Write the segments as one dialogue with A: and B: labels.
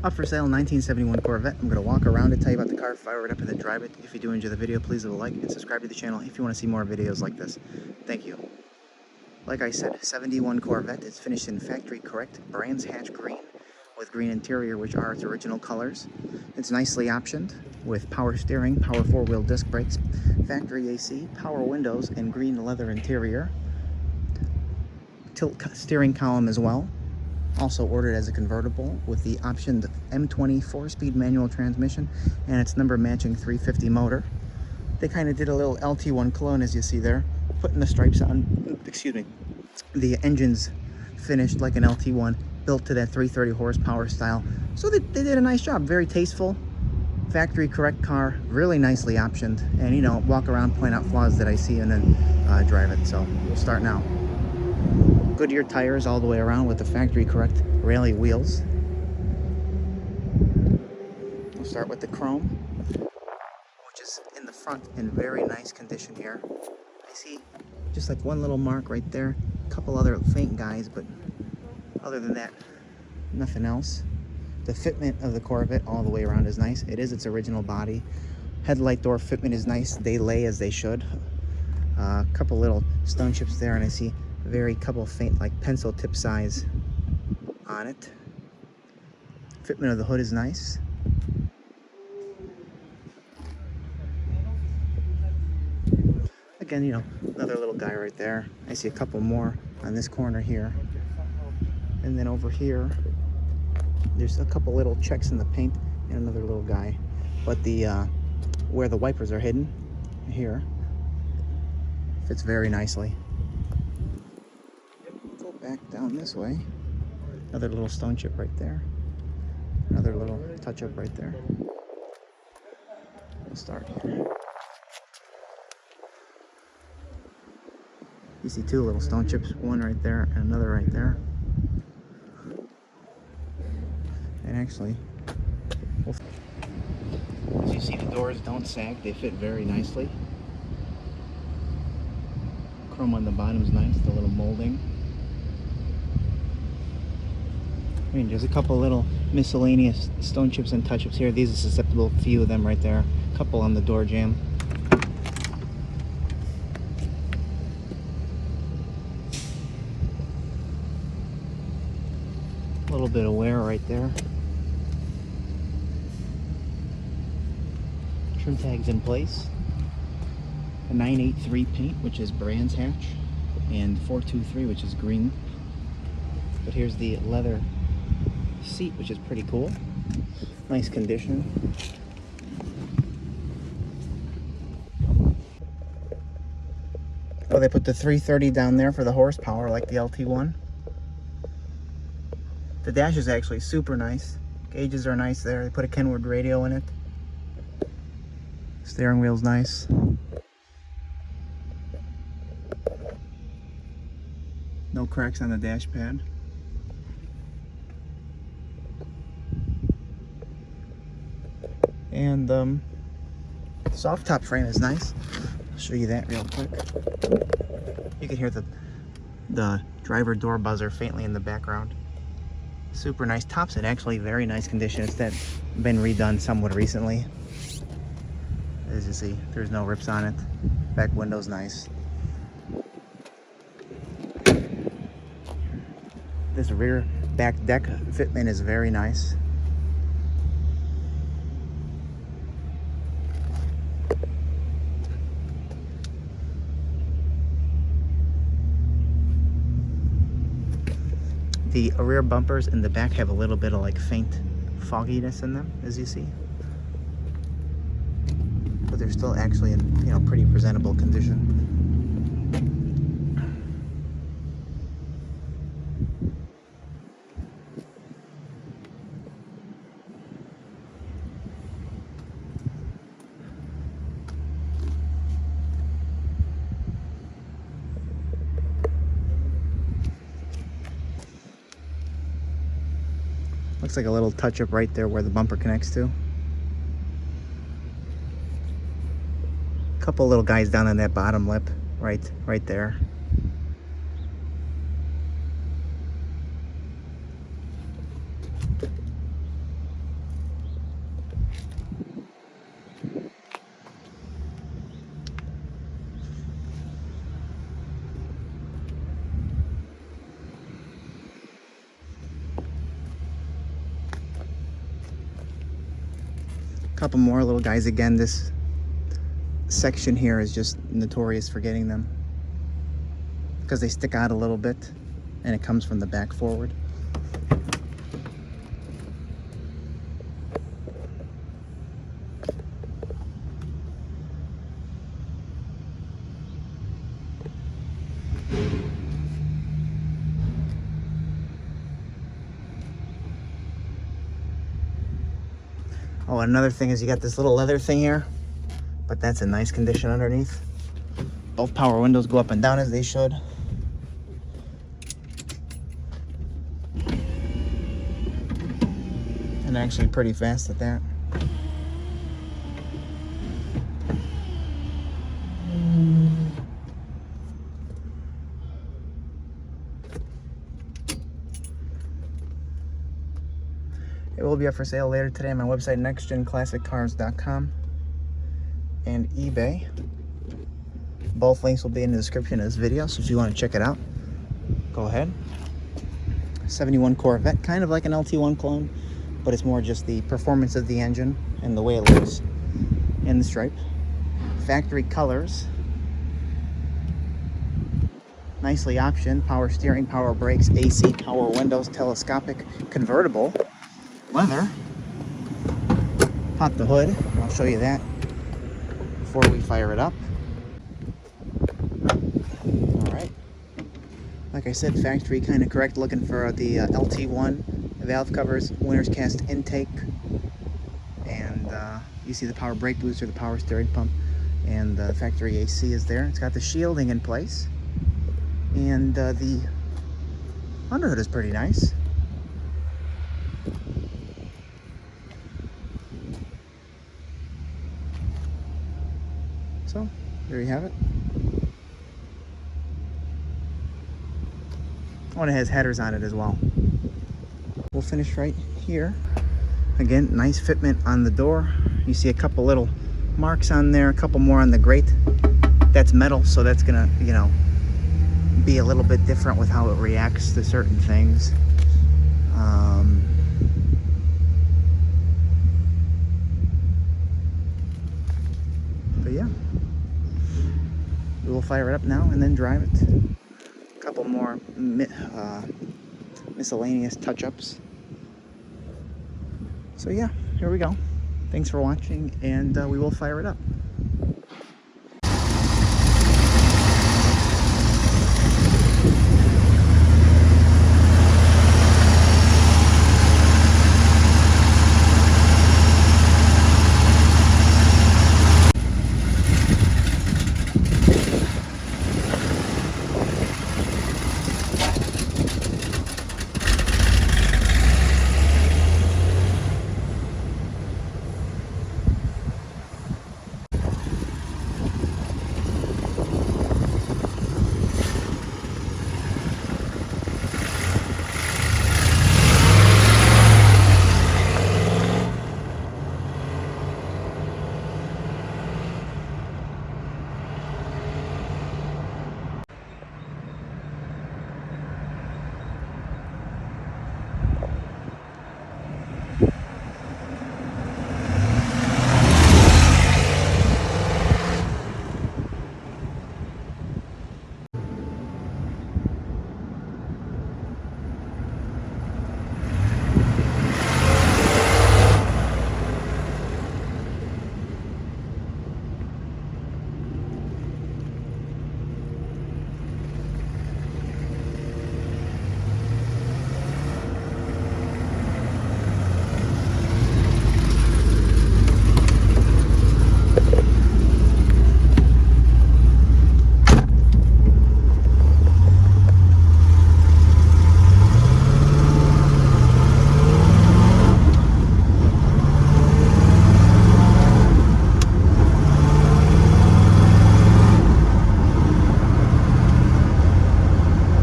A: Up for sale, 1971 Corvette. I'm going to walk around and tell you about the car, fire it up, and then drive it. If you do enjoy the video, please leave a like and subscribe to the channel if you want to see more videos like this. Thank you. Like I said, 71 Corvette. It's finished in factory correct Brands Hatch green with green interior, which are its original colors. It's nicely optioned with power steering, power four-wheel disc brakes, factory AC, power windows, and green leather interior. Tilt steering column as well. Also ordered as a convertible with the optioned M20 4-speed manual transmission and its number matching 350 motor. They kind of did a little LT1 clone, as you see there, putting the stripes on. Excuse me. The engine's finished like an LT1, built to that 330 horsepower style. So they did a nice job. Very tasteful, factory correct car, really nicely optioned. And, you know, walk around, point out flaws that I see, and then drive it. So we'll start now. Goodyear tires all the way around with the factory correct rally wheels. We'll start with the chrome, which is in the front in very nice condition here. I see just like one little mark right there, a couple other faint guys, but other than that, nothing else. The fitment of the Corvette all the way around is nice. It is its original body. Headlight door fitment is nice. They lay as they should. A couple little stone chips there, and I see very couple faint, like pencil tip size on it. Fitment of the hood is nice. Again, you know, another little guy right there. I see a couple more on this corner here. And then over here, there's a couple little checks in the paint and another little guy. But the where the wipers are hidden here fits very nicely. Go back down this way. Another little stone chip right there. Another little touch up right there. We'll start here. You see two little stone chips, one right there and another right there. And actually, as you see, the doors don't sag, they fit very nicely. Chrome on the bottom is nice, the little molding. I mean, there's a couple little miscellaneous stone chips and touch-ups here. These are susceptible, few of them right there. A couple on the door jamb. A little bit of wear right there. Trim tags in place. A 983 paint, which is Brands Hatch, and 423, which is green. But here's the leather seat, which is pretty cool. Nice condition. Oh, they put the 330 down there for the horsepower, like the LT1. The dash is actually super nice. Gauges are nice there. They put a Kenwood radio in it. Steering wheel's nice. No cracks on the dash pad. And soft top frame is nice. I'll show you that real quick. You can hear the driver door buzzer faintly in the background. Super nice. Top's in actually very nice condition. It's been redone somewhat recently. As you see, there's no rips on it. Back window's nice. This rear back deck fitment is very nice. The rear bumpers in the back have a little bit of like faint fogginess in them, as you see. But they're still actually in, you know, pretty presentable condition. Looks like a little touch-up right there where the bumper connects to. Couple little guys down on that bottom lip, right there. couple more little guys. Again, this section here is just notorious for getting them because they stick out a little bit and it comes from the back forward. Oh, another thing is you got this little leather thing here, but that's in nice condition underneath. Both power windows go up and down as they should. And actually pretty fast at that. It will be up for sale later today on my website, nextgenclassiccars.com and eBay. Both links will be in the description of this video, so if you want to check it out, go ahead. 71 Corvette, kind of like an LT1 clone, but it's more just the performance of the engine and the way it looks in the stripe. Factory colors. Nicely optioned. Power steering, power brakes, AC, power windows, telescopic, convertible. Leather. Pop the hood. I'll show you that before we fire it up. Alright. Like I said, factory kind of correct. Looking for the LT1 valve covers, winner's cast intake, and you see the power brake booster, the power steering pump, and the factory AC is there. It's got the shielding in place, and the underhood is pretty nice. So, there you have it. Oh, and it has headers on it as well. We'll finish right here. Again, nice fitment on the door. You see a couple little marks on there, a couple more on the grate. That's metal, so that's gonna, you know, be a little bit different with how it reacts to certain things. But yeah, we will fire it up now and then drive it. A couple more miscellaneous touch-ups. So yeah, here we go. Thanks for watching, and we will fire it up.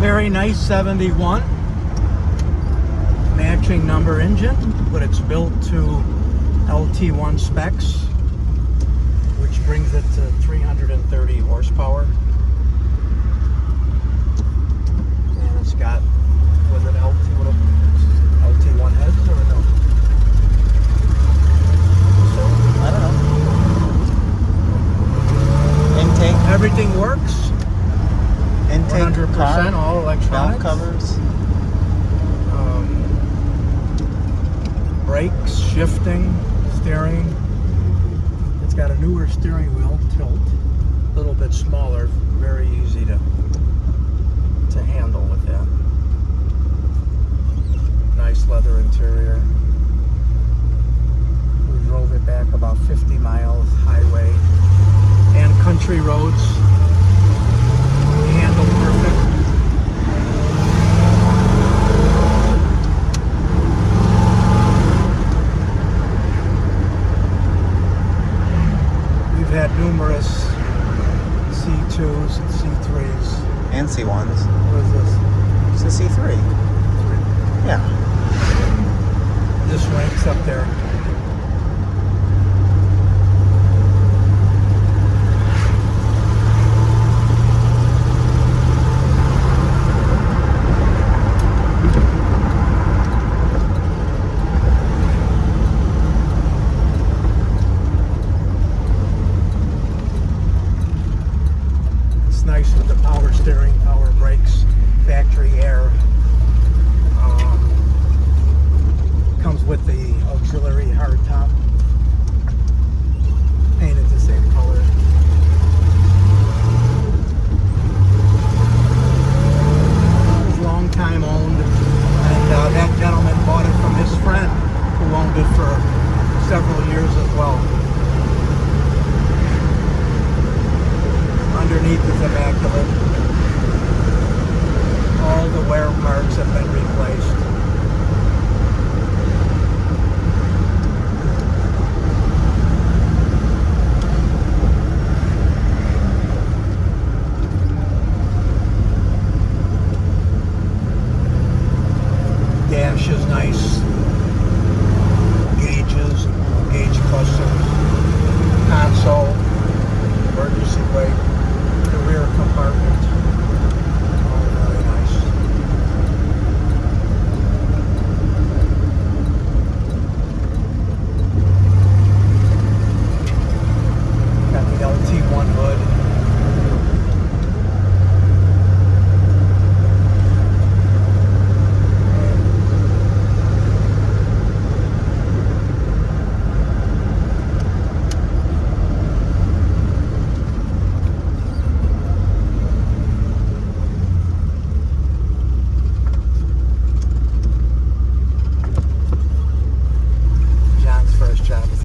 B: Very nice 71, matching number engine, but it's built to LT1 specs, which brings it to 330 horsepower. And it's got, was it LT1 heads or no? So shifting steering. It's got a newer steering wheel, tilt, a little bit smaller, very easy to handle with that. Nice leather interior. We drove it back about 50 miles highway and country roads. Handle perfect. We've had numerous C2s and C3s.
A: And C1s.
B: What is this?
A: It's a C3. Yeah.
B: This ranks up there. It's nice with the power steering, power brakes, factory air. Comes with the auxiliary hardtop, painted the same color. It was long time owned, and that gentleman bought it from his friend who owned it for several years as well. Underneath is immaculate. All the wear parts have been replaced. Dash is nice. Gauges, gauge clusters, console, emergency brake, the rear compartment.